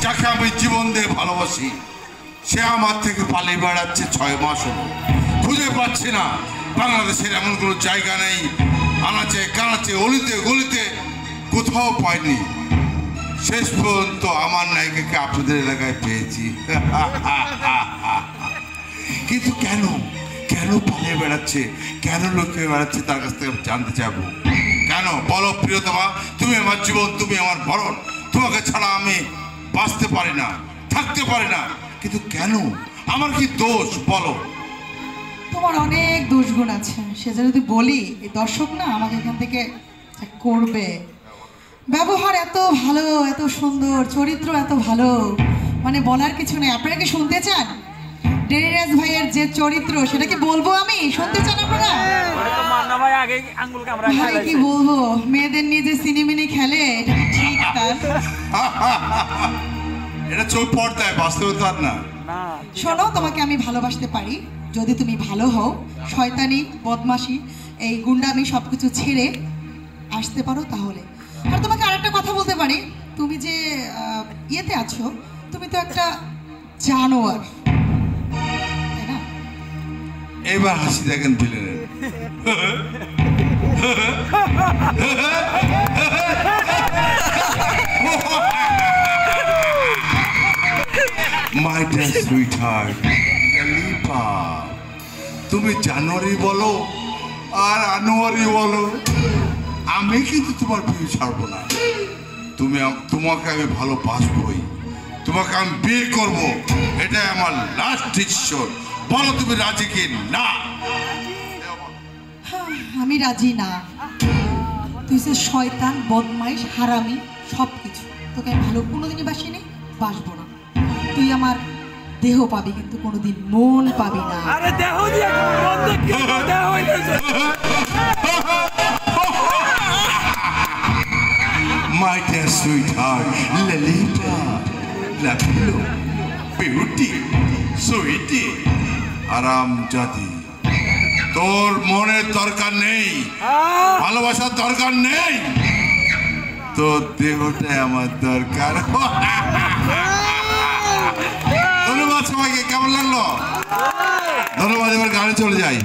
যাকে আমি জীবন দিয়ে ভালোবাসি, সে আমার থেকে পালিয়ে বেড়াচ্ছে 6 মাস হলো। খুঁজে পাচ্ছি না। বাংলাদেশের এমন কোনো জায়গা নেই, আনাচে কানাচে অলিতে গলিতে কোথাও পাইনি। শেষ পর্যন্ত আমার নায়িকাকে আপনাদের এলাকায় পেয়েছি। কিন্তু কেন কেন পালিয়ে বেড়াচ্ছে, কেন লুকিয়ে বেড়াচ্ছে, তার কাছ থেকে জানতে চাইবো। কেন বলো প্রিয়তমা, তুমি আমার জীবন, তুমি আমার মরণ। তোমাকে ছাড়া আমি বাঁচতে পারি না, থাকতে পারি না। কিন্তু কেন, আমার কি দোষ বলো? তোমার অনেক দোষগুণ আছে, সেটা যদি বলি এই দর্শক না আমাকে এখান থেকে করবে। ব্যবহার এত ভালো, এত সুন্দর, চরিত্র এত ভালো, মানে বলার কিছু নেই। আপনারা কি শুনতে চান ডেরিরাজ ভাইয়ের যে চরিত্র, সেটা কি বলবো আমি? শুনতে চান আপনারা? ভাই কি বলবো, মেয়েদের নিয়ে যে সিনেমিনি খেলে, এটা কি ঠিক? তার এটা চোখ পড়তায়, বাস্তবতা না। শোনো, তোমাকে আমি ভালোবাসতে পারি যদি তুমি ভালো হও, শয়তানি বদমাশি এই গুন্ডামি সবকিছু ছেড়ে আসতে পারো তাহলে। আর তোমাকে আরেকটা কথা বলতে পারি, তুমি যে ইয়েতে আছো, তুমি তো একটা জানোয়ার, তাই না? এবার হাসি দেখেন ভিলেনের। My dear sweetheart, Khalifa, তুমি জানুয়ারি বলো আর আনোয়ারি বলো, আমি কিন্তু তোমার বিয়ে ছাড়বো না। তোমাকে আমি ভালোবাসবই, তোমাকে আমি বিয়ে করবো, এটাই আমার লাস্ট ডিসিশন। বলো তুমি রাজি কি না? আমি রাজি না। তুই যে শয়তান, বদমাইশ, হারামি, সব কিছু। তোকে আমি ভালো কোনোদিনই বাসিনি, বাসবো না। তুই আমার দেহ পাবি, কিন্তু কোনোদিন মন পাবি না। আরে দেহ দিয়ে মন দেখি, দেহ হইছে। My dear sweetheart, Lalita, Lapilo, Beauty, Sweetie, আরাম জাতি, তোর মনের দরকার নেই, ভালোবাসার দরকার নেই, তোর দেহটাই আমার দরকার। ধন্যবাদ সবাইকে, কেমন লাগলো? ধন্যবাদ। এবার গানে চলে যাই।